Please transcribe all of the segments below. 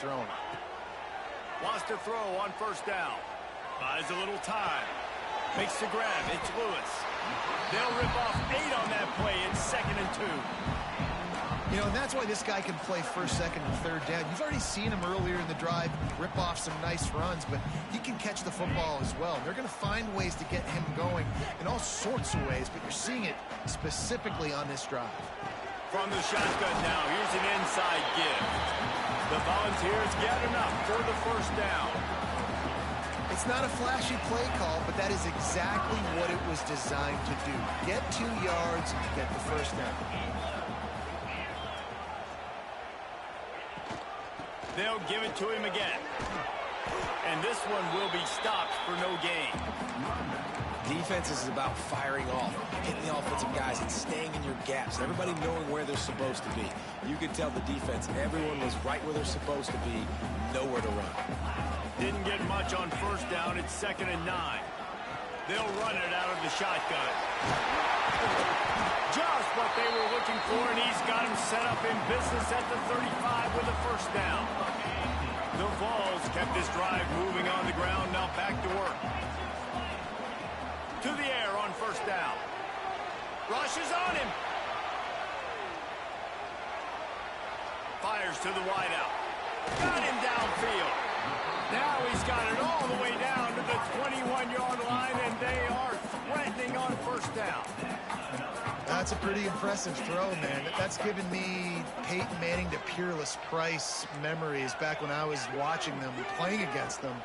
throwing. Wants to throw on first down. Buys a little time. Makes the grab. It's Lewis. They'll rip off 8 on that play. It's 2nd and 2. You know, and that's why this guy can play first, second, and third down. You've already seen him earlier in the drive rip off some nice runs, but he can catch the football as well. They're going to find ways to get him going in all sorts of ways, but you're seeing it specifically on this drive. From the shotgun now, here's an inside give. The Volunteers get enough for the first down. It's not a flashy play call, but that is exactly what it was designed to do. Get 2 yards, get the first down. They'll give it to him again. And this one will be stopped for no gain. Defense is about firing off, hitting the offensive guys, and staying in your gaps. Everybody knowing where they're supposed to be. You could tell the defense, everyone was right where they're supposed to be, nowhere to run. Didn't get much on first down. It's 2nd and 9. They'll run it out of the shotgun. Just what they were looking for, and he's got him set up in business at the 35 with a first down. The Vols kept this drive moving on the ground. Now back to work. To the air on first down. Rushes on him. Fires to the wideout. Got him downfield. Now he's got it all the way down to the 21-yard line, and they are threatening on first down. That's a pretty impressive throw, man. That's given me Peyton Manning to Peerless Price memories back when I was watching them, playing against them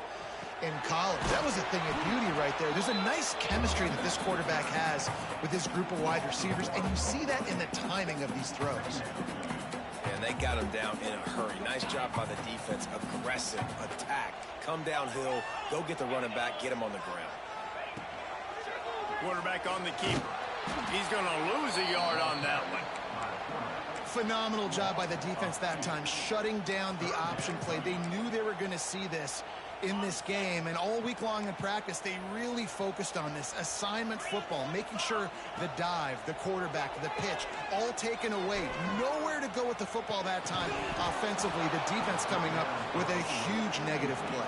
in college. That was a thing of beauty right there. There's a nice chemistry that this quarterback has with this group of wide receivers, and you see that in the timing of these throws. And they got him down in a hurry. Nice job by the defense. Aggressive attack. Come downhill. Go get the running back. Get him on the ground. Quarterback on the keeper. He's going to lose a yard on that one. Phenomenal job by the defense that time, shutting down the option play. They knew they were going to see this in this game, and all week long in practice, they really focused on this assignment football, making sure the dive, the quarterback, the pitch, all taken away. Nowhere to go with the football that time offensively. The defense coming up with a huge negative play.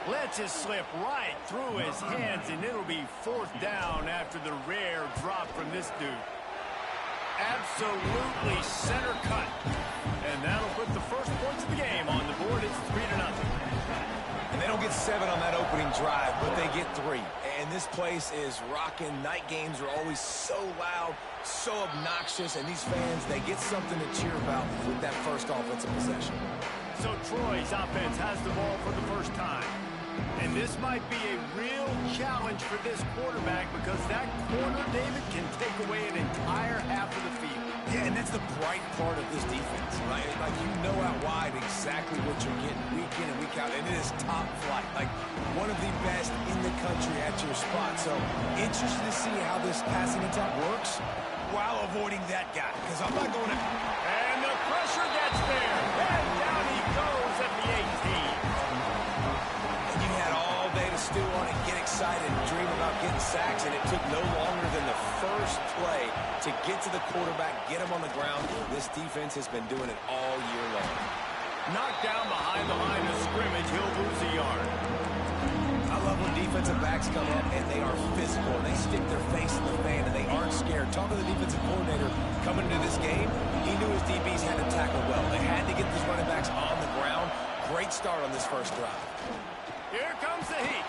Lets it slip right through his hands, and it'll be 4th down after the rare drop from this dude. Absolutely center cut. And that'll put the first points of the game on the board. It's 3-0. And they don't get 7 on that opening drive, but they get 3. And this place is rocking. Night games are always so loud, so obnoxious, and these fans, they get something to cheer about with that first offensive possession. So Troy's offense has the ball for the first time. And this might be a real challenge for this quarterback because that corner, David, can take away an entire half of the field. Yeah, and that's the bright part of this defense, right? Like, you know out wide exactly what you're getting week in and week out, and it is top flight. Like, one of the best in the country at your spot. So, interested to see how this passing attack works while avoiding that guy, because I'm not going to... And the pressure gets there, and down he goes at the 18. Stew on it, get excited, and dream about getting sacks, and it took no longer than the first play to get to the quarterback, get him on the ground. This defense has been doing it all year long. Knocked down behind the line of scrimmage, he'll lose a yard. I love when defensive backs come up and they are physical, and they stick their face in the fan, and they aren't scared. Talk to the defensive coordinator coming into this game. He knew his DBs had to tackle well. They had to get these running backs on the ground. Great start on this first drive. Here comes the heat.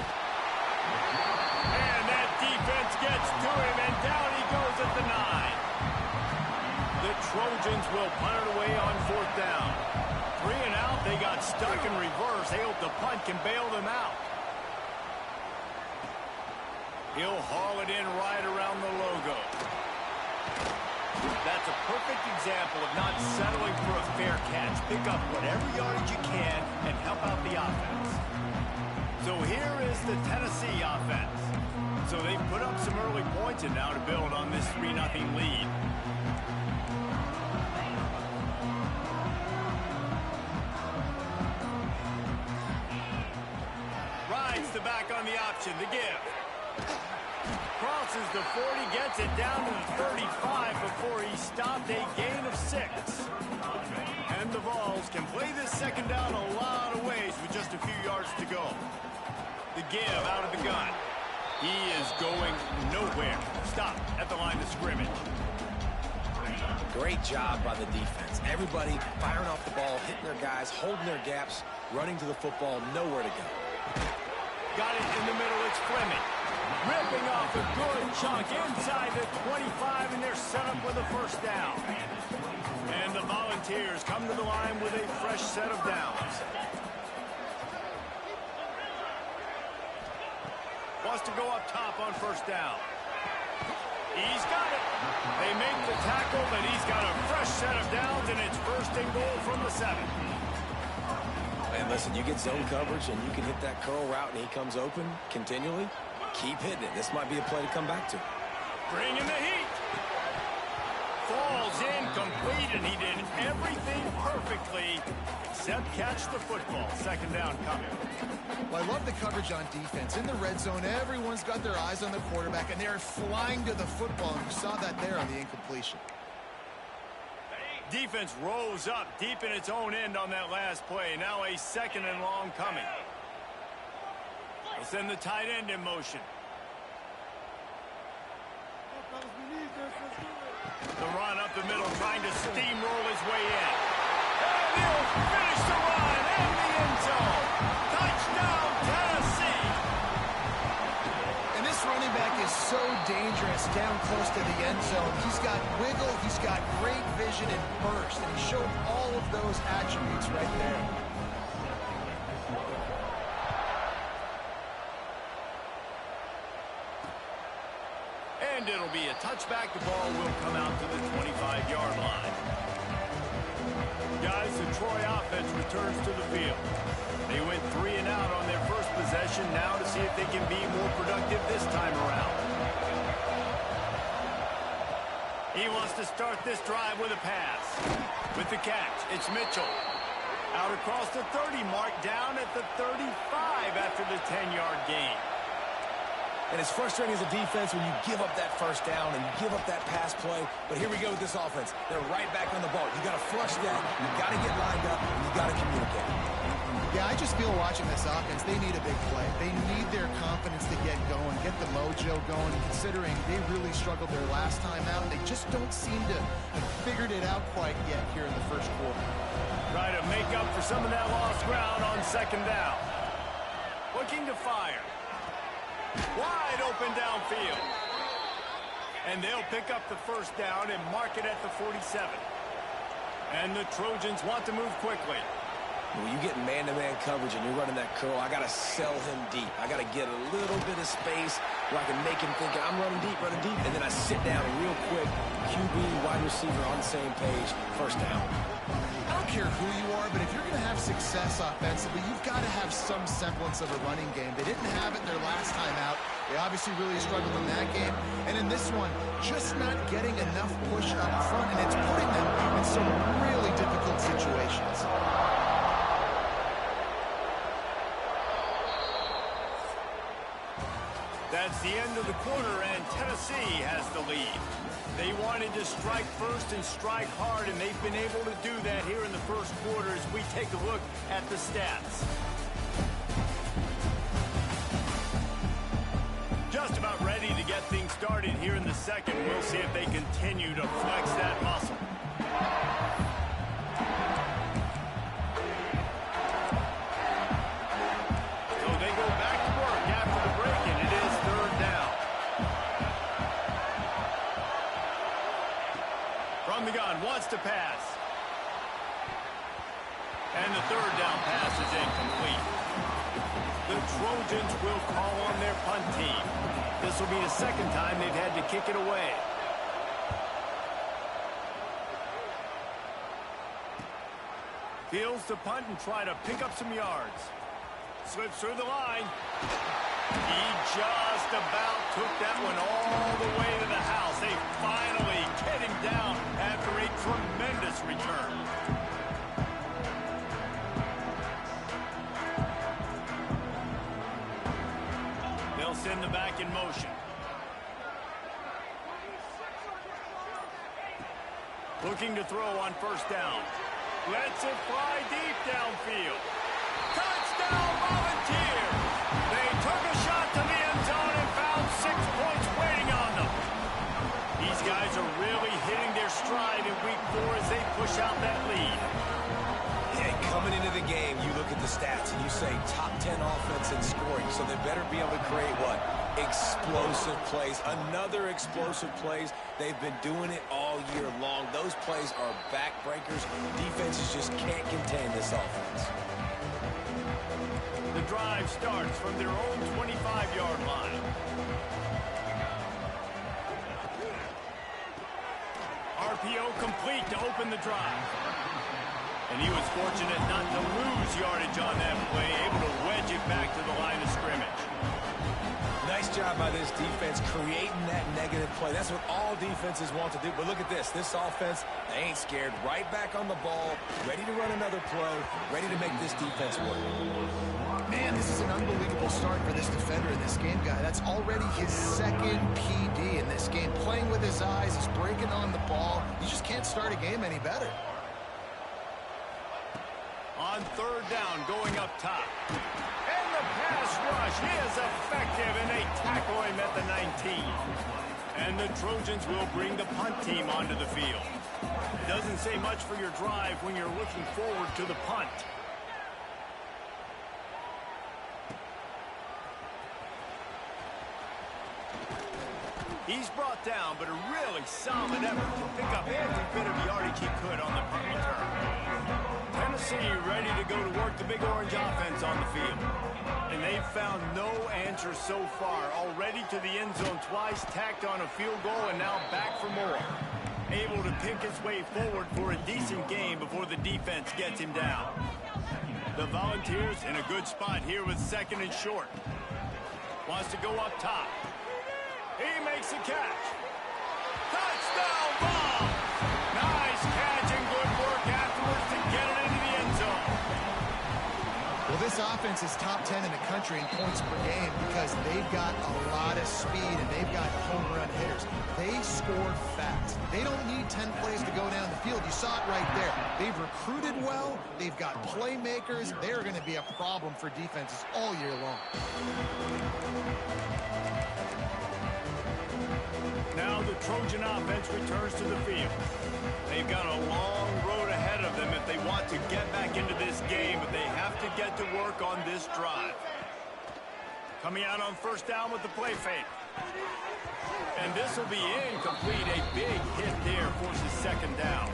And that defense gets to him, and down he goes at the 9. The Trojans will punt it away on 4th down. 3 and out, they got stuck in reverse. They hope the punt can bail them out. He'll haul it in right around the logo. That's a perfect example of not settling for a fair catch. Pick up whatever yardage you can and help out the offense. So here is the Tennessee offense. So they've put up some early points and now to build on this 3-0 lead. Rides the back on the option, the give. Crosses the 40, gets it down to the 35 before he stopped, a gain of 6. And that the Vols can play this second down a lot of ways with just a few yards to go. The give out of the gun. He is going nowhere. Stop at the line of scrimmage. Great job by the defense. Everybody firing off the ball, hitting their guys, holding their gaps, running to the football, nowhere to go. Got it in the middle. It's Fleming. Ripping off a good chunk inside the 25, and they're set up with a first down. And the Volunteers come to the line with a fresh set of downs. Wants to go up top on first down. He's got it. They make the tackle, but he's got a fresh set of downs, and it's first and goal from the 7. And listen, you get zone coverage, and you can hit that curl route, and he comes open continually. Keep hitting it. This might be a play to come back to. Bringing the heat. Falls incomplete, and he did everything perfectly except catch the football. Second down coming. Well, I love the coverage on defense. In the red zone, everyone's got their eyes on the quarterback, and they're flying to the football. And you saw that there on the incompletion. Defense rose up deep in its own end on that last play. Now a second and long coming. They'll send the tight end in motion. The run up the middle, trying to steamroll his way in. And he'll finish the run in the end zone. Touchdown, Tennessee. And this running back is so dangerous down close to the end zone. He's got wiggle, he's got great vision and burst, and he showed all of those attributes right there. And it'll be a touchback. The ball will come out to the 25-yard line. Guys, the Troy offense returns to the field. They went 3 and out on their first possession. Now to see if they can be more productive this time around. He wants to start this drive with a pass. With the catch, it's Mitchell. Out across the 30 mark, down at the 35 after the 10-yard gain. And it's frustrating as a defense when you give up that first down and you give up that pass play. But here we go with this offense. They're right back on the ball. You got to flush that. You got to get lined up, and you got to communicate. Yeah, I just feel watching this offense, they need a big play. They need their confidence to get going, get the mojo going, considering they really struggled their last time out. They just don't seem to have figured it out quite yet here in the first quarter. Try to make up for some of that lost ground on second down. Looking to fire. Wide open downfield. And they'll pick up the first down and mark it at the 47. And the Trojans want to move quickly. When you get man-to-man coverage and you're running that curl, I got to sell him deep. I got to get a little bit of space where I can make him think I'm running deep, and then I sit down real quick. QB, wide receiver on the same page, first down. I don't care who you are, but if you're going to have success offensively, you've got to have some semblance of a running game. They didn't have it their last time out. They obviously really struggled in that game. And in this one, just not getting enough push up front, and it's putting them in some really difficult situations. That's the end of the quarter, and Tennessee has the lead. They wanted to strike first and strike hard, and they've been able to do that here in the first quarter as we take a look at the stats. Just about ready to get things started here in the second. We'll see if they continue to flex that muscle. So they go back to work after the break, and it is third down. From the gun, wants to pass. And the third down pass is incomplete. The Trojans will call on their punt team. This will be the second time they've had to kick it away. Fields to punt and try to pick up some yards. Slips through the line. He just about took that one all the way to the house. They finally get him down after a tremendous return. They'll send the back in motion. Looking to throw on first down. Lets it fly deep downfield. Touchdown, Volunteers! They took a shot to the end zone and found 6 points waiting on them. These guys are really hitting their stride in week 4 as they push out that lead. Yeah, coming into the game, you look at the stats and you say top 10 offense in scoring, so they better be able to create what? Explosive plays. Another explosive plays. They've been doing it all year long. Those plays are backbreakers. Defenses just can't contain this offense. The drive starts from their own 25-yard line. RPO complete to open the drive. And he was fortunate not to lose yardage on that play, able to wedge it back to the line of scrimmage. Nice job by this defense creating that negative play. That's what all defenses want to do. But look at this. This offense, they ain't scared. Right back on the ball, ready to run another play, ready to make this defense work. Man, this is an unbelievable start for this defender in this game, guy. That's already his second PD in this game. Playing with his eyes, he's breaking on the ball. You just can't start a game any better. On third down, going up top. And the pass rush is effective, and they tackle him at the 19. And the Trojans will bring the punt team onto the field. Doesn't say much for your drive when you're looking forward to the punt. He's brought down, but a really solid effort to pick up every bit of yardage he could on the punt return. Tennessee ready to go to work the Big Orange offense on the field. And they've found no answer so far. Already to the end zone twice, tacked on a field goal, and now back for more. Able to pick his way forward for a decent game before the defense gets him down. The Volunteers in a good spot here with second and short. Wants to go up top. He makes a catch. Touchdown ball! Nice catch and good work afterwards to get it into the end zone. Well, this offense is top 10 in the country in points per game because they've got a lot of speed and they've got home run hitters. They score fast. They don't need 10 plays to go down the field. You saw it right there. They've recruited well. They've got playmakers. They're going to be a problem for defenses all year long. Now the Trojan offense returns to the field. They've got a long road ahead of them if they want to get back into this game, but they have to get to work on this drive. Coming out on first down with the play fake. And this will be incomplete. A big hit there forces second down.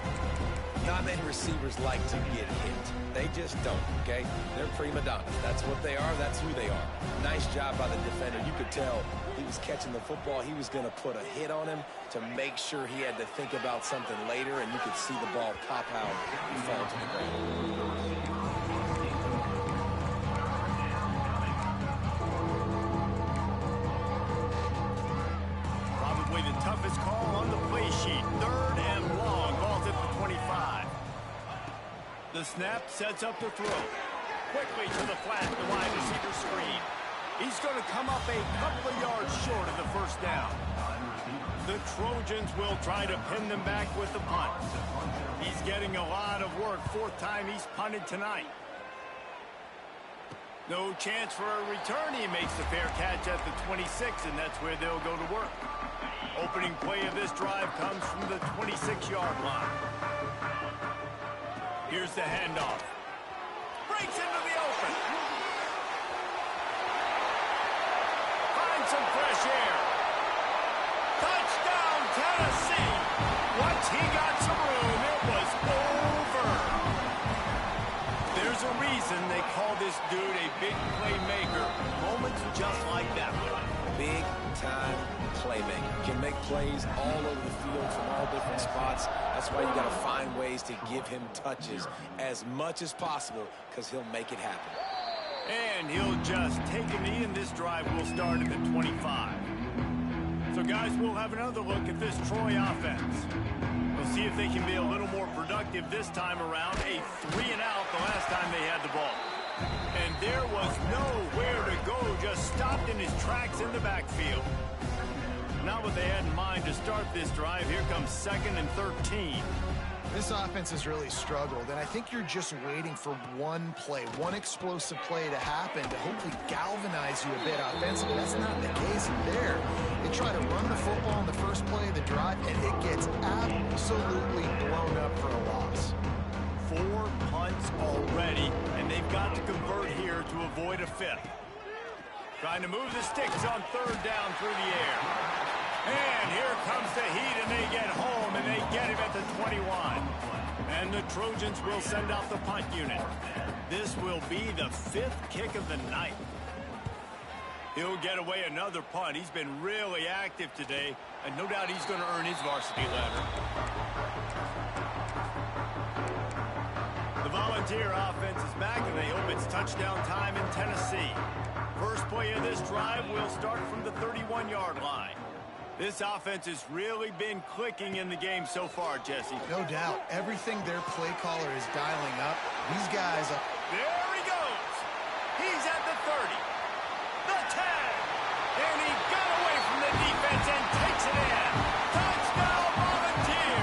Not many receivers like to get hit. They just don't, okay? They're prima donnas. That's what they are. That's who they are. Nice job by the defender. You could tell he was catching the football. He was going to put a hit on him to make sure he had to think about something later, and you could see the ball pop out and fall to the ground. Probably the toughest call on the play sheet. Third and long. Ball's at the 25. The snap sets up the throw. Quickly to the flat, the wide receiver screen. He's going to come up a couple of yards short of the first down. The Trojans will try to pin them back with the punt. He's getting a lot of work. Fourth time he's punted tonight. No chance for a return. He makes the fair catch at the 26, and that's where they'll go to work. Opening play of this drive comes from the 26-yard line. Here's the handoff. Breaks into the open. Finds some fresh air. Touchdown, Tennessee. Once he got some room, it was over. There's a reason they call this dude a big playmaker. Moments just like that one. Big-time playmaker. Can make plays all over the field from all different spots. That's why you got to find ways to give him touches as much as possible because he'll make it happen. And he'll just take a knee, and this drive will start at the 25. So, guys, we'll have another look at this Troy offense. We'll see if they can be a little more productive this time around. A 3-and-out the last time they had the ball. And there was nowhere to go, just stopped in his tracks in the backfield. Not what they had in mind to start this drive. Here comes 2nd and 13. This offense has really struggled, and I think you're just waiting for one play, one explosive play to happen to hopefully galvanize you a bit offensively. That's not the case there. They try to run the football in the first play of the drive, and it gets absolutely blown up for a loss. 4 punts already, and they've got to convert here to avoid a 5th. Trying to move the sticks on 3rd down through the air. And here comes the heat, and they get home, and they get him at the 21. And the Trojans will send out the punt unit. This will be the 5th kick of the night. He'll get away another punt. He's been really active today, and no doubt he's going to earn his varsity letter. The Volunteer offense is back, and they hope it's touchdown time in Tennessee. First play of this drive will start from the 31-yard line. This offense has really been clicking in the game so far, Jesse. No doubt. Everything their play caller is dialing up, these guys are... There he goes. He's at the 30. The 10. And he got away from the defense and takes it in. Touchdown, Volunteer.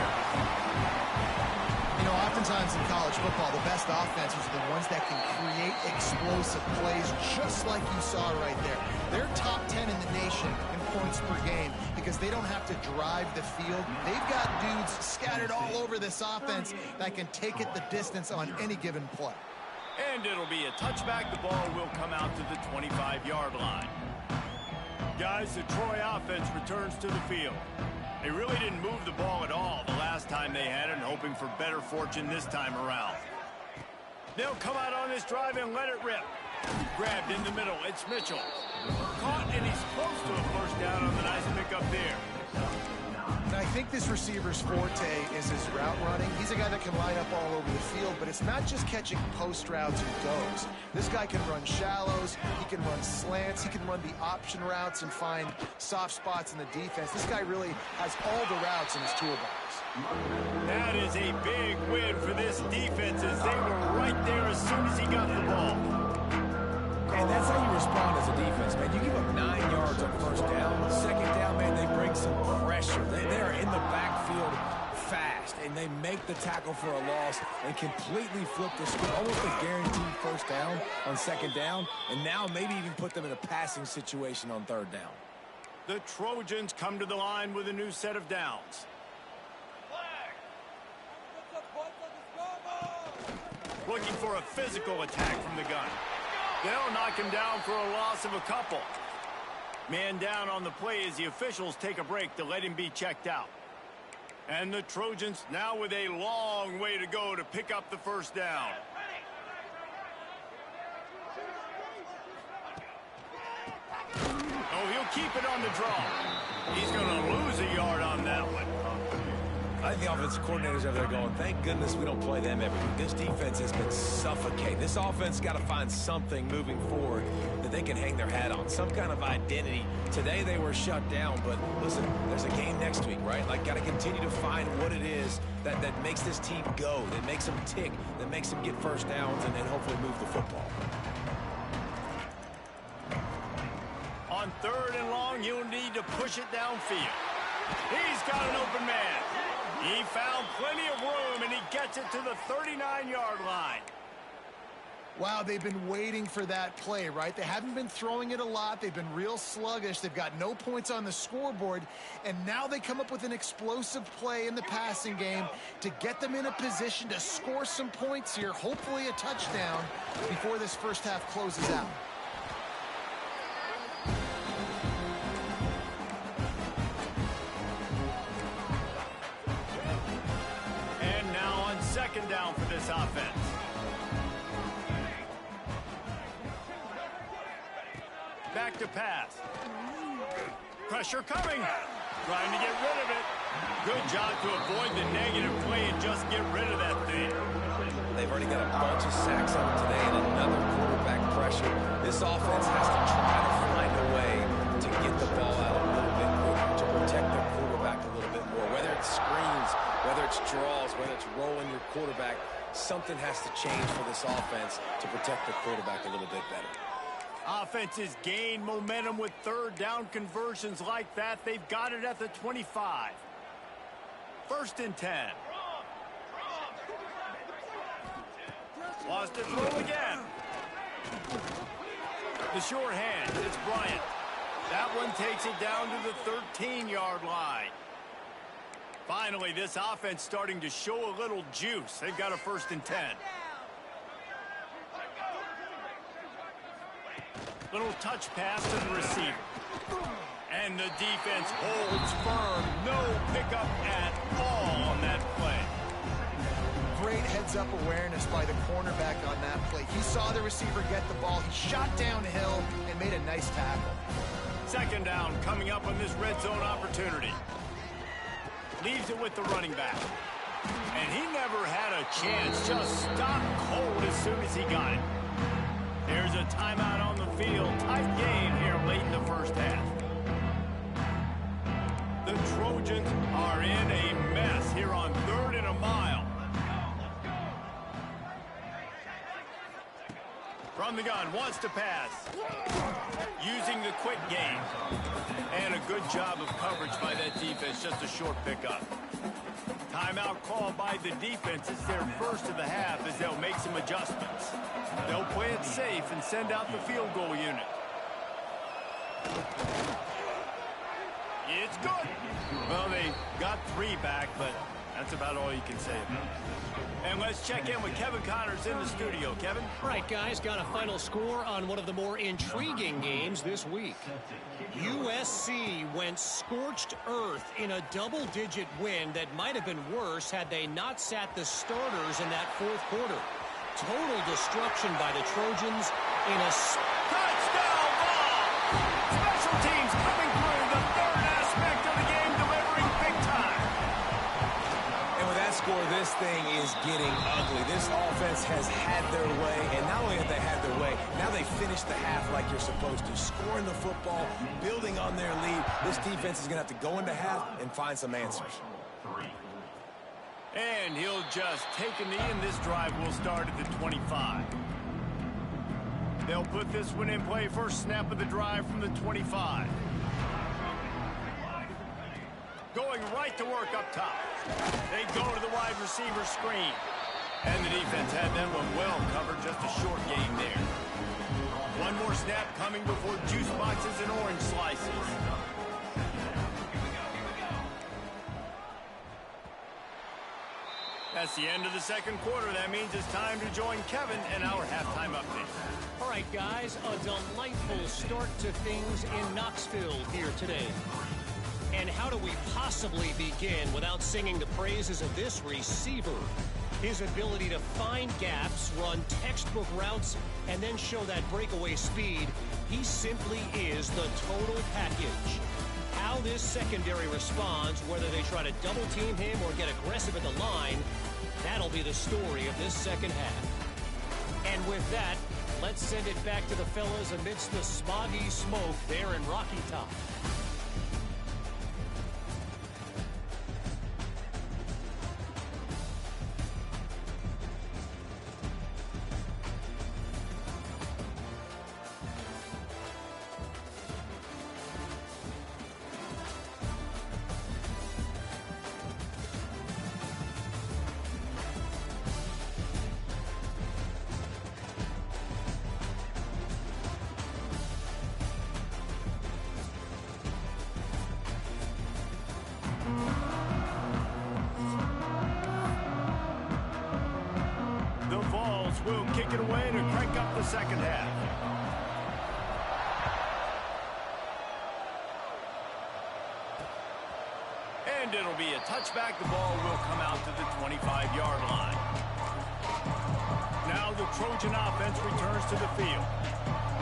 You know, oftentimes in college football, the best offenses are the ones that can create explosive plays, just like you saw right there. They're top 10 in the nation in points per game because they don't have to drive the field. They've got dudes scattered all over this offense that can take it the distance on any given play. And it'll be a touchback. The ball will come out to the 25-yard line. Guys, the Troy offense returns to the field. They really didn't move the ball at all the last time they had it, and hoping for better fortune this time around. They'll come out on this drive and let it rip. Grabbed in the middle. It's Mitchell. Caught, and he's close to a first down on the nice pickup there. And I think this receiver's forte is his route running. He's a guy that can line up all over the field, but it's not just catching post routes and goes. This guy can run shallows, he can run slants, he can run the option routes and find soft spots in the defense. This guy really has all the routes in his toolbox. That is a big win for this defense, as they were right there as soon as he got the ball. And that's how you respond as a defense, man. You give up 9 yards on first down. Second down, man, they bring some pressure. They are in the backfield fast, and they make the tackle for a loss and completely flip the script. Almost a guaranteed first down on second down, and now maybe even put them in a passing situation on 3rd down. The Trojans come to the line with a new set of downs. Looking for a physical attack from the gun. They'll knock him down for a loss of a couple. Man down on the play as the officials take a break to let him be checked out. And the Trojans now with a long way to go to pick up the first down. Oh, he'll keep it on the draw. He's going to lose a yard on that one. I think the offensive coordinators over there going, thank goodness we don't play them every week. This defense has been suffocating. This offense got to find something moving forward that they can hang their hat on, some kind of identity. Today they were shut down, but listen, there's a game next week, right? Like, got to continue to find what it is that makes this team go, that makes them tick, that makes them get first downs and hopefully move the football. On 3rd and long, you'll need to push it downfield. He's got an open man. He found plenty of room, and he gets it to the 39-yard line. Wow, they've been waiting for that play, right? They haven't been throwing it a lot. They've been real sluggish. They've got no points on the scoreboard, and now they come up with an explosive play in the passing game to get them in a position to score some points here, hopefully a touchdown, before this first half closes out. Second down for this offense. Back to pass. Pressure coming. Trying to get rid of it. Good job to avoid the negative play and just get rid of that thing. They've already got a bunch of sacks on it today and another quarterback pressure. This offense has to try to find a way to get the ball out a little bit quicker, to protect their quarterback a little bit more. Whether it's screens, whether it's draws, whether it's rolling your quarterback, something has to change for this offense to protect the quarterback a little bit better. Offenses gain momentum with 3rd down conversions like that. They've got it at the 25. 1st and 10. Lost it, throw again. The short hand, it's Bryant. That one takes it down to the 13-yard line. Finally, this offense starting to show a little juice. They've got a 1st and 10. Little touch pass to the receiver. And the defense holds firm. No pickup at all on that play. Great heads-up awareness by the cornerback on that play. He saw the receiver get the ball. He shot downhill and made a nice tackle. 2nd down coming up on this red zone opportunity. Leaves it with the running back. And he never had a chance. Just stopped cold as soon as he got it. There's a timeout on the field. Tight game here late in the 1st half. The Trojans are in a mess here on 3rd and a mile. From the gun, wants to pass. Using the quick game. And a good job of coverage by that defense. Just a short pickup. Timeout called by the defense. It's their 1st of the half as they'll make some adjustments. They'll play it safe and send out the field goal unit. It's good. Well, they got 3 back, but that's about all you can say about it. And let's check in with Kevin Connors in the studio. Kevin? All right, guys, got a final score on one of the more intriguing games this week. USC went scorched earth in a double-digit win that might have been worse had they not sat the starters in that 4th quarter. Total destruction by the Trojans in a touchdown ball! Special teams coming through, the 3rd aspect of the game, delivering big time. And with that score, this thing is getting ugly. This offense has had their way, and not only have they had their way, now they finished the half like you're supposed to, scoring the football, building on their lead. This defense is going to have to go into half and find some answers. And he'll just take a knee, and this drive will start at the 25. They'll put this one in play. First snap of the drive from the 25. Going right to work up top. They go to the wide receiver screen. And the defense had that one well covered. Just a short game there. One more snap coming before juice boxes and orange slices. That's the end of the 2nd quarter. That means it's time to join Kevin in our halftime update. All right, guys, a delightful start to things in Knoxville here today. And how do we possibly begin without singing the praises of this receiver? His ability to find gaps, run textbook routes, and then show that breakaway speed. He simply is the total package. How this secondary responds, whether they try to double team him or get aggressive at the line, that'll be the story of this 2nd half. And with that, let's send it back to the fellas amidst the smoggy smoke there in Rocky Top. Will kick it away to crank up the 2nd half. And it'll be a touchback. The ball will come out to the 25-yard line. Now the Trojan offense returns to the field.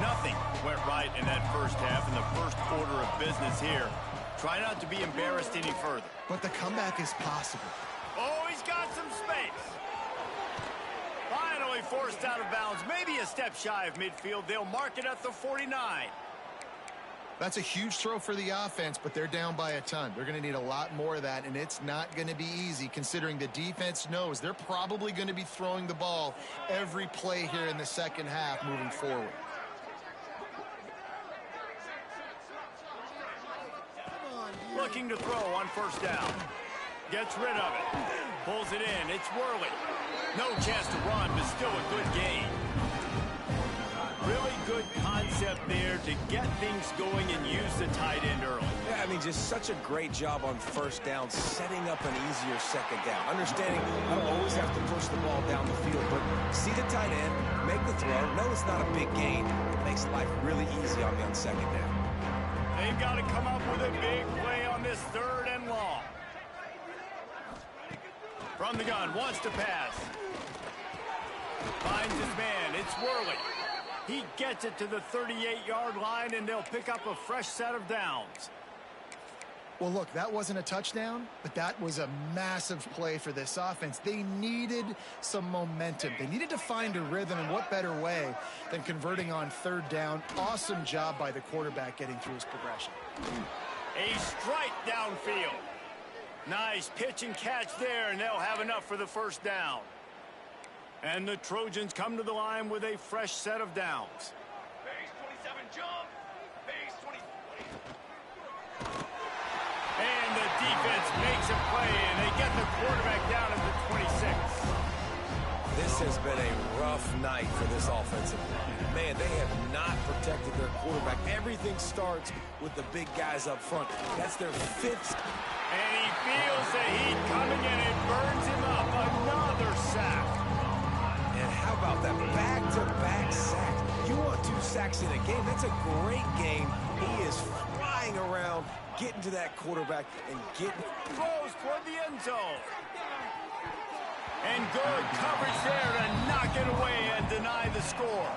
Nothing went right in that 1st half in the 1st order of business here. Try not to be embarrassed any further. But the comeback is possible. Oh, he's got some space. Finally forced out of bounds. Maybe a step shy of midfield. They'll mark it at the 49. That's a huge throw for the offense, but they're down by a ton. They're going to need a lot more of that, and it's not going to be easy considering the defense knows they're probably going to be throwing the ball every play here in the 2nd half moving forward. Looking to throw on 1st down. Gets rid of it. Pulls it in. It's Worley. No chance to run, but still a good gain. Really good concept there to get things going and use the tight end early. Yeah, I mean, just such a great job on first down, setting up an easier second down. Understanding I don't always have to push the ball down the field, but see the tight end, make the throw. No, it's not a big gain. It makes life really easy on me on second down. They've got to come up with a big play on this 3rd and long. From the gun, wants to pass. Finds his man. It's Worley. He gets it to the 38-yard line, and they'll pick up a fresh set of downs. Well, look, that wasn't a touchdown, but that was a massive play for this offense. They needed some momentum. They needed to find a rhythm, and what better way than converting on 3rd down. Awesome job by the quarterback getting through his progression. A strike downfield. Nice pitch and catch there, and they'll have enough for the first down. And the Trojans come to the line with a fresh set of downs. Base 27 jump. Base 20. And the defense makes a play, and they get the quarterback down at the 26. This has been a rough night for this offensive line. Man, they have not protected their quarterback. Everything starts with the big guys up front. That's their 5th. And he feels the heat coming, and it burns him up. Another sack. And how about that back-to-back sack? You want 2 sacks in a game, that's a great game. He is flying around, getting to that quarterback, and getting... Throws toward the end zone. And good coverage there to knock it away and deny the score.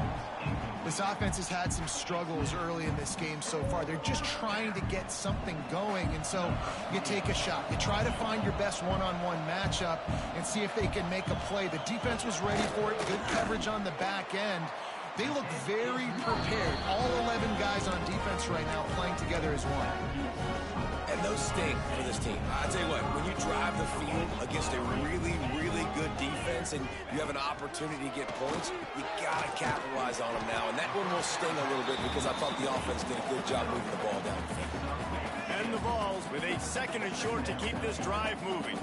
This offense has had some struggles early in this game so far. They're just trying to get something going, and so you take a shot. You try to find your best one-on-one matchup and see if they can make a play. The defense was ready for it. Good coverage on the back end. They look very prepared. All 11 guys on defense right now playing together as one. And those sting for this team. I'll tell you what, when you drive the field against a really, really good defense and you have an opportunity to get points, you got to capitalize on them now. And that one will sting a little bit because I thought the offense did a good job moving the ball down the field. And the Vols with a 2nd and short to keep this drive moving.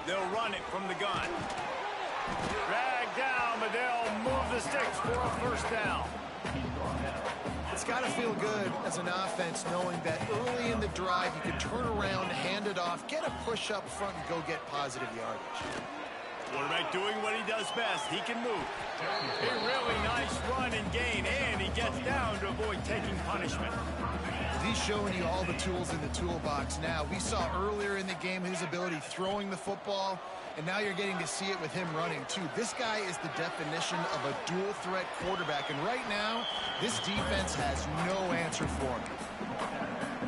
They'll run it from the gun. Drag down, but they'll move the sticks for a first down. It's got to feel good as an offense knowing that early in the drive you can turn around, hand it off, get a push up front, and go get positive yardage. Quarterback doing what he does best. He can move. A really nice run and gain, and he gets down to avoid taking punishment. He's showing you all the tools in the toolbox now. We saw earlier in the game his ability throwing the football, and now you're getting to see it with him running, too. This guy is the definition of a dual-threat quarterback, and right now, this defense has no answer for him.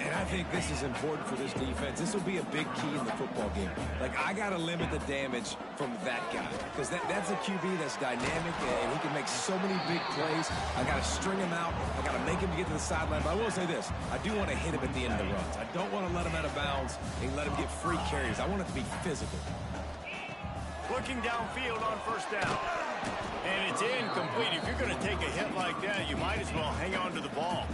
And I think this is important for this defense. This will be a big key in the football game. Like, I got to limit the damage from that guy because that's a QB that's dynamic, and he can make so many big plays. I got to string him out. I got to make him get to the sideline. But I will say this. I do want to hit him at the end of the runs. I don't want to let him out of bounds and let him get free carries. I want it to be physical. Looking downfield on first down. And it's incomplete. If you're going to take a hit like that, you might as well hang on to the ball.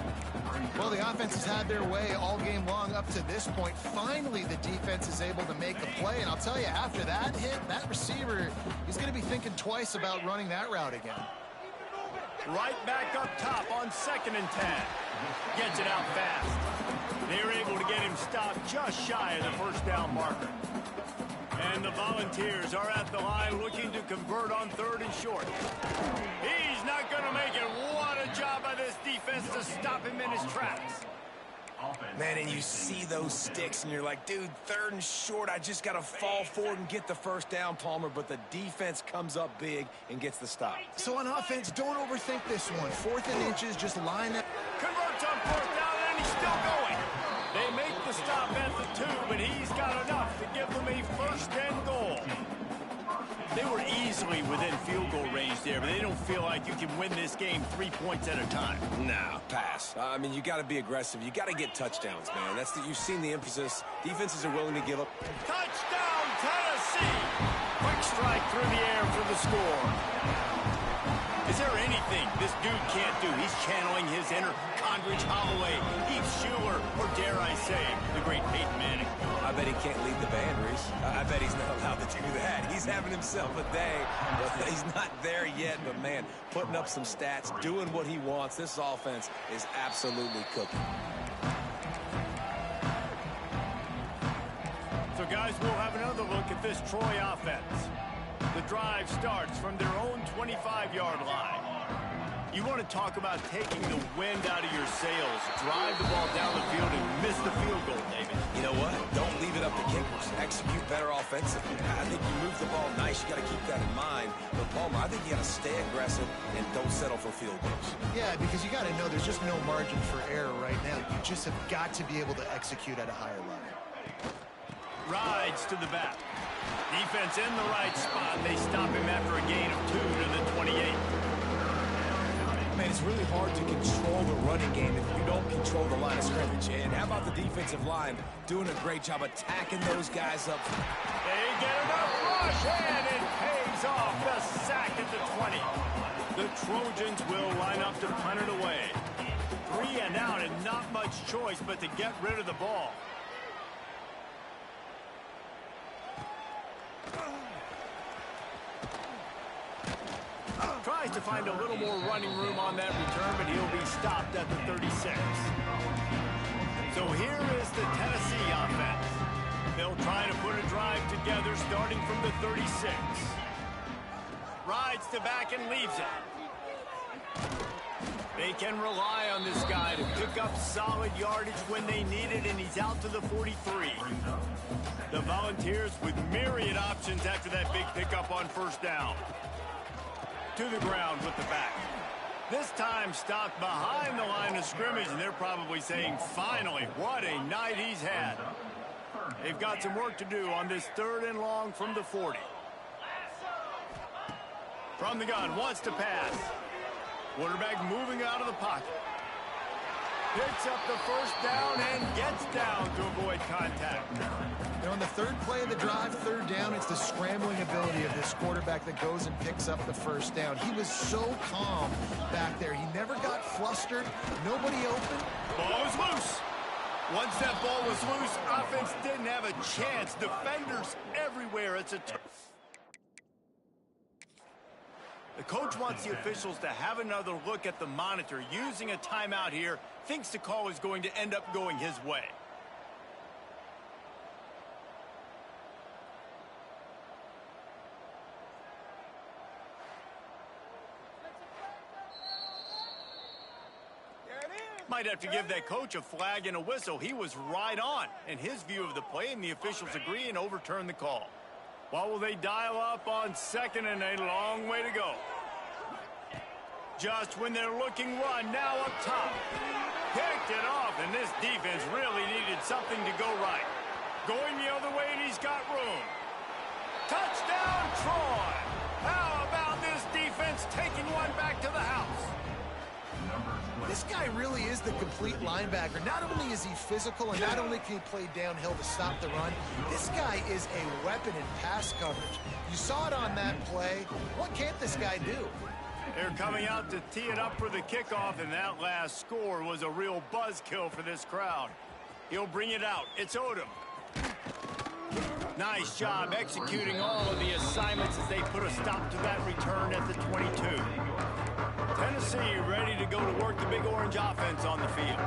Well, the offense has had their way all game long up to this point. Finally, the defense is able to make a play. And I'll tell you, after that hit, that receiver, he's going to be thinking twice about running that route again. Right back up top on 2nd and 10. Gets it out fast. They're able to get him stopped just shy of the first down marker. And the Volunteers are at the line looking to convert on 3rd and short. He's not going to make it. What a job by this defense to stop him in his tracks. Man, and you see those sticks, and you're like, dude, 3rd and short, I just got to fall forward and get the first down, Palmer, but the defense comes up big and gets the stop. So on offense, don't overthink this one. 4th and inches, just line up. Converts on 4th down, and he's still going. They make the stop at the 2, but he's got enough to give them a 1st and goal. They were easily within field goal range there, but they don't feel like you can win this game 3 points at a time. Nah, pass. I mean, you got to be aggressive. You got to get touchdowns, man. You've seen the emphasis. Defenses are willing to give up. Touchdown, Tennessee! Quick strike through the air for the score. Is there anything this dude can't do? He's channeling his inner Condridge Holloway, Heath Schuler, or dare I say, the great Peyton Manning. I bet he can't lead the band, Reese. I bet he's not allowed to do that. He's having himself a day, but he's not there yet. But, man, putting up some stats, doing what he wants. This offense is absolutely cooking. So, guys, we'll have another look at this Troy offense. The drive starts from their own 25-yard line. You want to talk about taking the wind out of your sails. Drive the ball down the field and miss the field goal, David. You know what? Don't leave it up to kickers. Execute better offensively. I think you move the ball nice. You got to keep that in mind. But, Palmer, I think you got to stay aggressive and don't settle for field goals. Yeah, because you got to know there's just no margin for error right now. You just have got to be able to execute at a higher level. Rides to the back. Defense in the right spot. They stop him after a gain of 2 to the 28. Man, it's really hard to control the running game if you don't control the line of scrimmage. And how about the defensive line doing a great job attacking those guys up? They get enough rush, and it pays off. The sack at the 20. The Trojans will line up to punt it away. 3 and out, and not much choice but to get rid of the ball. Tries to find a little more running room on that return, but he'll be stopped at the 36. So here is the Tennessee offense. They'll try to put a drive together starting from the 36. Rides to back and leaves it. They can rely on this guy to pick up solid yardage when they need it, and he's out to the 43. The Volunteers with myriad options after that big pickup on first down. To the ground with the back. This time stopped behind the line of scrimmage, and they're probably saying, finally, what a night he's had. They've got some work to do on this 3rd and long from the 40. From the gun, wants to pass. Quarterback moving out of the pocket. Picks up the first down and gets down to avoid contact. On the 3rd play of the drive, 3rd down, it's the scrambling ability of this quarterback that goes and picks up the first down. He was so calm back there. He never got flustered. Nobody open. Ball is loose. Once that ball was loose, offense didn't have a chance. Defenders everywhere. It's a The coach wants the officials to have another look at the monitor. Using a timeout here, thinks the call is going to end up going his way. Might have to give that coach a flag and a whistle. He was right on in his view of the play, and the officials agree and overturn the call. What will they dial up on 2nd and a long way to go? Just when they're looking run, now up top. Picked it off, and this defense really needed something to go right. Going the other way, and he's got room. Touchdown, Troy! How about this defense taking one back to the house? This guy really is the complete linebacker. Not only is he physical, and not only can he play downhill to stop the run, this guy is a weapon in pass coverage. You saw it on that play. What can't this guy do? They're coming out to tee it up for the kickoff, and that last score was a real buzzkill for this crowd. He'll bring it out. It's Odom. Nice job executing all of the assignments as they put a stop to that return at the 22. Tennessee ready to go to work the Big Orange offense on the field.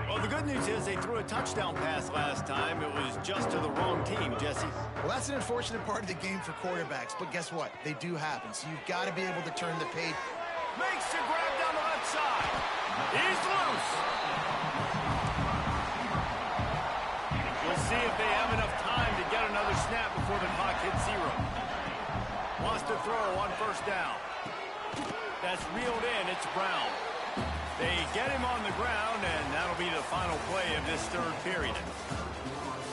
Well, the good news is they threw a touchdown pass last time. It was just to the wrong team, Jesse. Well, that's an unfortunate part of the game for quarterbacks, but guess what? They do happen, so you've got to be able to turn the page. Makes the grab down the left side. He's loose. We'll see if they have enough time to get another snap before the clock hits 0. Wants to throw on first down. That's reeled in. It's Brown. They get him on the ground, and that'll be the final play of this 3rd period.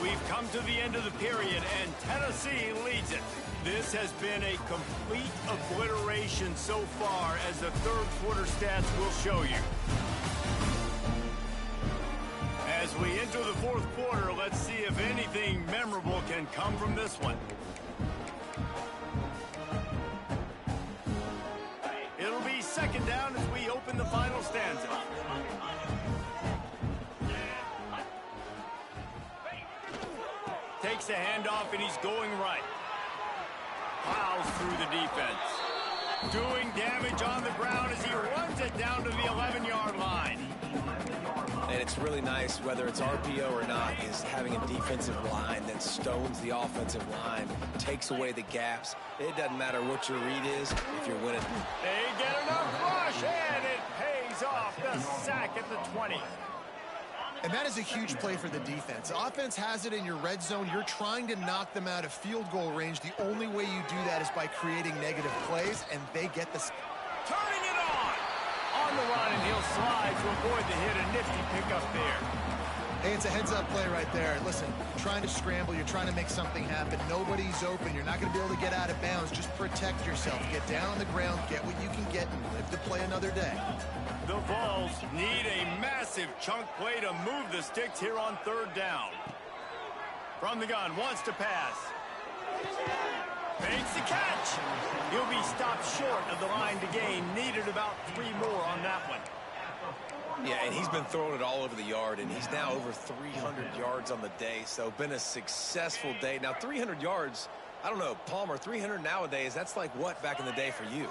We've come to the end of the period, and Tennessee leads it. This has been a complete obliteration so far, as the 3rd quarter stats will show you. As we enter the 4th quarter, let's see if anything memorable can come from this one. It'll second down as we open the final stanza. Takes the handoff, and he's going right. Plows through the defense. Doing damage on the ground as he runs it down to the 11-yard line. And it's really nice, whether it's RPO or not, is having a defensive line that stones the offensive line, takes away the gaps. It doesn't matter what your read is if you're winning. They get enough rush, and it pays off. The sack at the 20. And that is a huge play for the defense. Offense has it in your red zone. You're trying to knock them out of field goal range. The only way you do that is by creating negative plays, and they get the... Turning it on the run, and he'll slide to avoid the hit. A nifty pickup there. Hey, it's a heads-up play right there. Listen, trying to scramble, you're trying to make something happen. Nobody's open. You're not going to be able to get out of bounds. Just protect yourself. Get down on the ground, get what you can get, and live to play another day. The Vols need a massive chunk play to move the sticks here on third down. From the gun, wants to pass. Makes the catch. He'll be stopped short of the line to gain. Needed about 3 more on that one. Yeah, and he's been throwing it all over the yard, and he's now over 300 yards on the day, so been a successful day. Now, 300 yards, I don't know, Palmer, 300 nowadays, that's like what back in the day for you?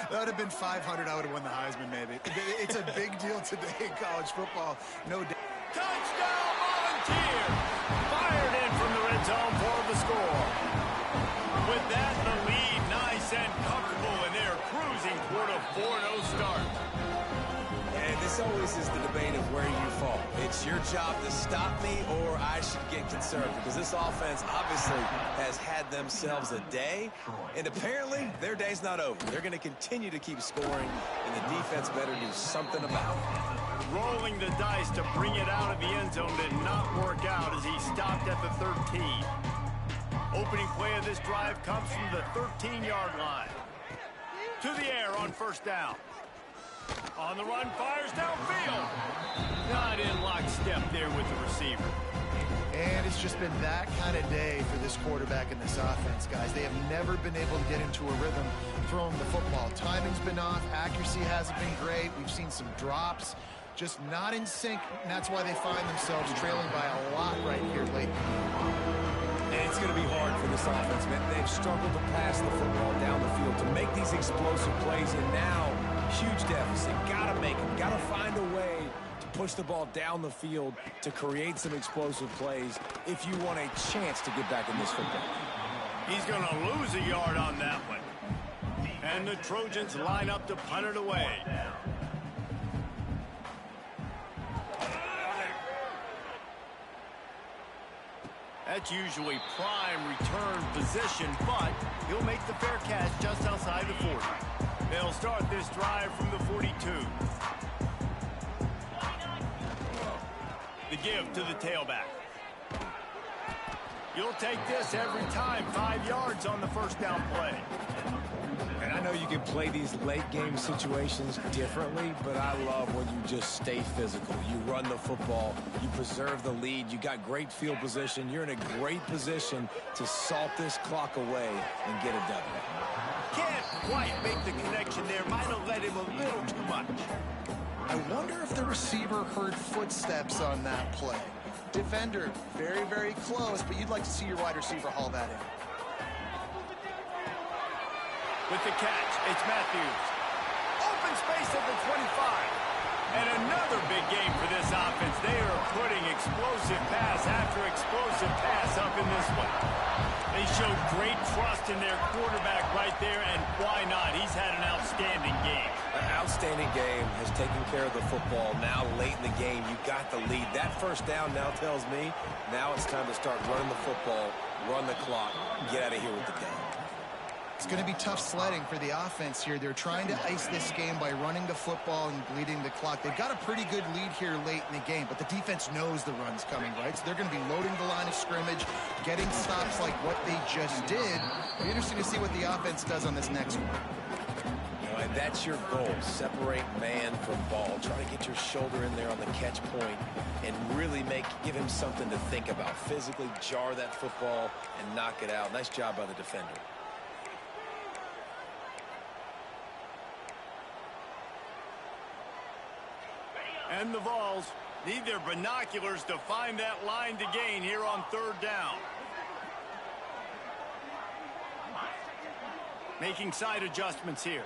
That would have been 500. I would have won the Heisman, maybe. It's a big deal today in college football. No doubt. Touchdown, Volunteer! Fired in from the red zone for the score. With that, the lead nice and comfortable, and they're cruising toward a 4-0 start. And this always is the debate of where you fall. It's your job to stop me, or I should get concerned, because this offense obviously has had themselves a day, and apparently their day's not over. They're going to continue to keep scoring, and the defense better do something about it. Rolling the dice to bring it out of the end zone did not work out as he stopped at the 13. Opening play of this drive comes from the 13-yard line. To the air on first down. On the run, fires downfield. Not in lockstep there with the receiver. And it's just been that kind of day for this quarterback and this offense, guys. They have never been able to get into a rhythm throwing the football. Timing's been off. Accuracy hasn't been great. We've seen some drops. Just not in sync, and that's why they find themselves trailing by a lot right here late. And it's going to be hard for this offense, man. They've struggled to pass the football down the field to make these explosive plays, and now huge deficit. Got to make them. Got to find a way to push the ball down the field to create some explosive plays if you want a chance to get back in this football. He's going to lose a yard on that one. And the Trojans line up to punt it away. That's usually prime return position, but he'll make the fair catch just outside the 40. They'll start this drive from the 42. The give to the tailback. You'll take this every time. 5 yards on the first down play. And I know you can play these late game situations differently, but I love when you just stay physical. You run the football, you preserve the lead, you got great field position, you're in a great position to salt this clock away and get a W. Can't quite make the connection there. Might have led him a little too much. I wonder if the receiver heard footsteps on that play. Defender, very, very close, but you'd like to see your wide receiver haul that in. With the catch, it's Matthews. Open space at the 25. And another big game for this offense. They are putting explosive pass after explosive pass up in this one. They showed great trust in their quarterback right there, and why not? He's had an outstanding game. An outstanding game, has taken care of the football. Now late in the game, you got the lead. That first down now tells me now it's time to start running the football, run the clock, get out of here with the game. It's going to be tough sledding for the offense here. They're trying to ice this game by running the football and bleeding the clock. They've got a pretty good lead here late in the game, but the defense knows the run's coming, right? So they're going to be loading the line of scrimmage, getting stops like what they just did. It'll be interesting to see what the offense does on this next one. And that's your goal. Separate man from ball. Try to get your shoulder in there on the catch point and really give him something to think about. Physically jar that football and knock it out. Nice job by the defender. And the Vols need their binoculars to find that line to gain here on 3rd down. Making side adjustments here.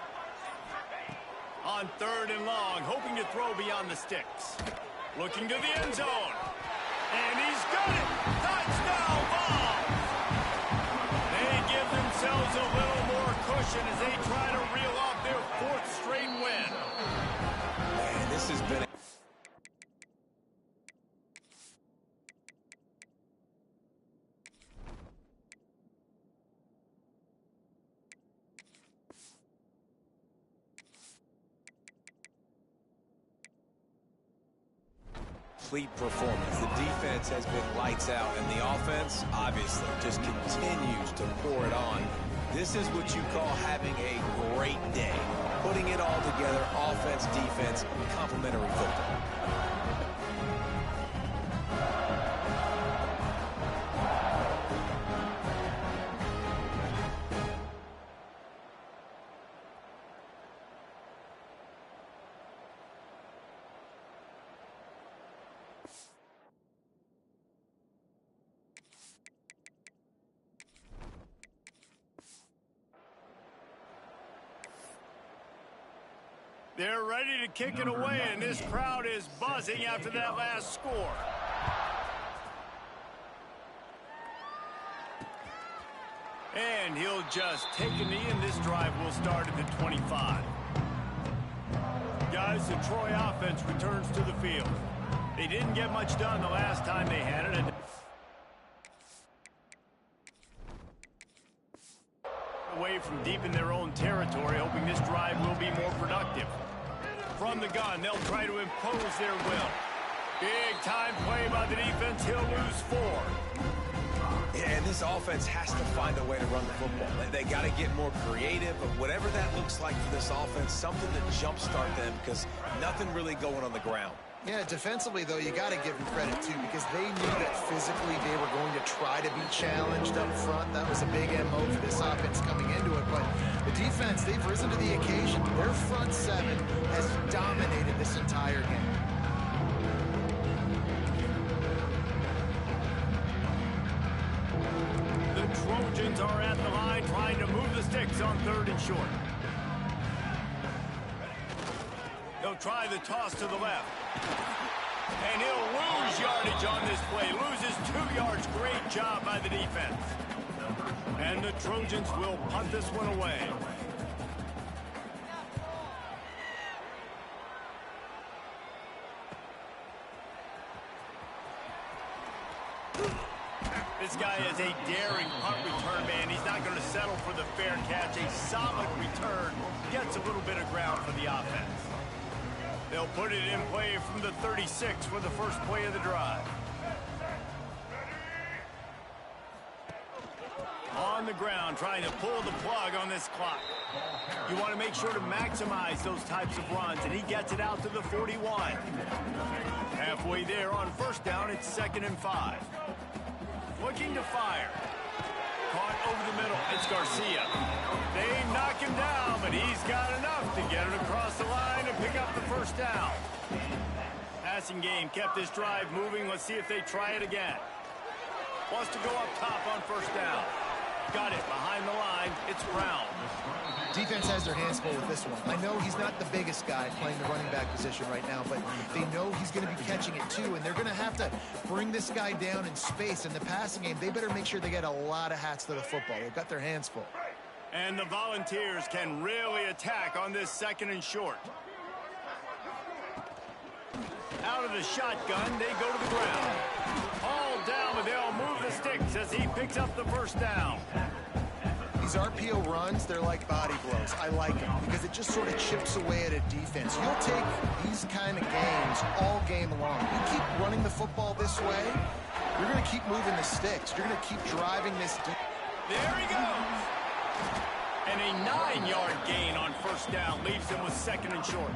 On 3rd and long, hoping to throw beyond the sticks. Looking to the end zone. And he's got it! Touchdown, Vols! They give themselves a little more cushion as they try to reel off their 4th straight win. Man, this has been... complete performance. The defense has been lights out, and the offense, obviously, just continues to pour it on. This is what you call having a great day. Putting it all together, offense, defense, complementary football. They're ready to kick it away, and this crowd is buzzing after that last score. And he'll just take a knee, and this drive will start at the 25. Guys, the Troy offense returns to the field. They didn't get much done the last time they had it. Away from deep in their own territory, hoping this drive will be more productive. From the gun, they'll try to impose their will. Big time play by the defense. He'll lose 4. Yeah, and this offense has to find a way to run the football. They got to get more creative, but whatever that looks like for this offense, something to jumpstart them, because nothing really going on the ground. Yeah, defensively, though, you got to give them credit, too, because they knew that physically they were going to try to be challenged up front. That was a big MO for this offense coming into it. But the defense, they've risen to the occasion. Their front 7 has dominated this entire game. The Trojans are at the line trying to move the sticks on 3rd and short. They'll try the toss to the left. And he'll lose yardage on this play. Loses 2 yards. Great job by the defense. And the Trojans will punt this one away. This guy is a daring punt return man. He's not going to settle for the fair catch. A solid return. Gets a little bit of ground for the offense. They'll put it in play from the 36 for the first play of the drive. On the ground, trying to pull the plug on this clock. You want to make sure to maximize those types of runs, and he gets it out to the 41. Halfway there on 1st down, it's 2nd and 5. Looking to fire. Caught over the middle. It's Garcia. They knock him down, but he's got enough to get it across the line and pick up the 1st down. Passing game kept this drive moving. Let's see if they try it again. Wants to go up top on 1st down. Got it behind the line. It's Brown. Defense has their hands full with this one. I know he's not the biggest guy playing the running back position right now, but they know he's going to be catching it too, and they're going to have to bring this guy down in space. In the passing game, they better make sure they get a lot of hats to the football. They've got their hands full. And the Volunteers can really attack on this 2nd and short. Out of the shotgun, they go to the ground. All down, but they'll move the sticks as he picks up the 1st down. These RPO runs, they're like body blows. I like them because it just sort of chips away at a defense. You'll take these kind of games all game long. You keep running the football this way, you're going to keep moving the sticks. You're going to keep driving this. There he goes. And a 9-yard gain on 1st down leaves them with 2nd and short.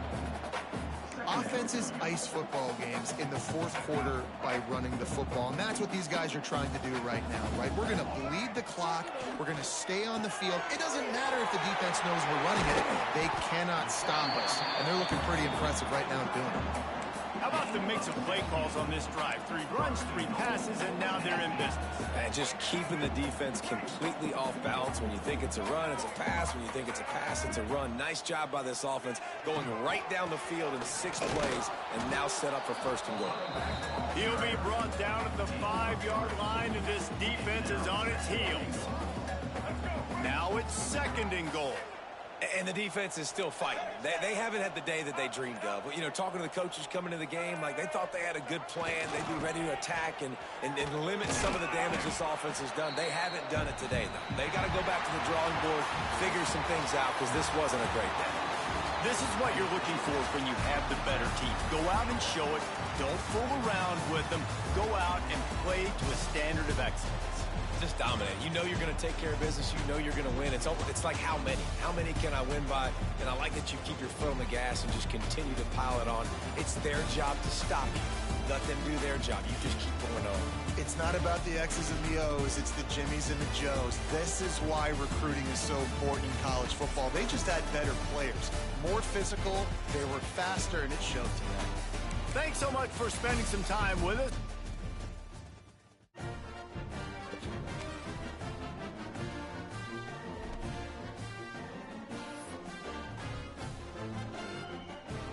Offenses ice football games in the 4th quarter by running the football, and that's what these guys are trying to do right now, right? We're going to bleed the clock. We're going to stay on the field. It doesn't matter if the defense knows we're running it. They cannot stop us, and they're looking pretty impressive right now doing it. How about them make some play calls on this drive? 3 runs, 3 passes, and now they're in business. And just keeping the defense completely off balance. When you think it's a run, it's a pass. When you think it's a pass, it's a run. Nice job by this offense going right down the field in 6 plays and now set up for first and goal. He'll be brought down at the 5-yard line, and this defense is on its heels. Now it's 2nd and goal. And the defense is still fighting. They haven't had the day that they dreamed of. You know, talking to the coaches coming into the game, like they thought they had a good plan. They'd be ready to attack and limit some of the damage this offense has done. They haven't done it today, though. They got to go back to the drawing board, figure some things out, because this wasn't a great day. This is what you're looking for when you have the better team. Go out and show it. Don't fool around with them. Go out and play to a standard of excellence. Just dominate. You know you're going to take care of business. You know you're going to win. It's like how many? How many can I win by? And I like that you keep your foot on the gas and just continue to pile it on. It's their job to stop you. Let them do their job. You just keep going on. It's not about the X's and the O's. It's the Jimmies and the Joes. This is why recruiting is so important in college football. They just had better players. More physical. They were faster, and it showed tonight. Thanks so much for spending some time with us.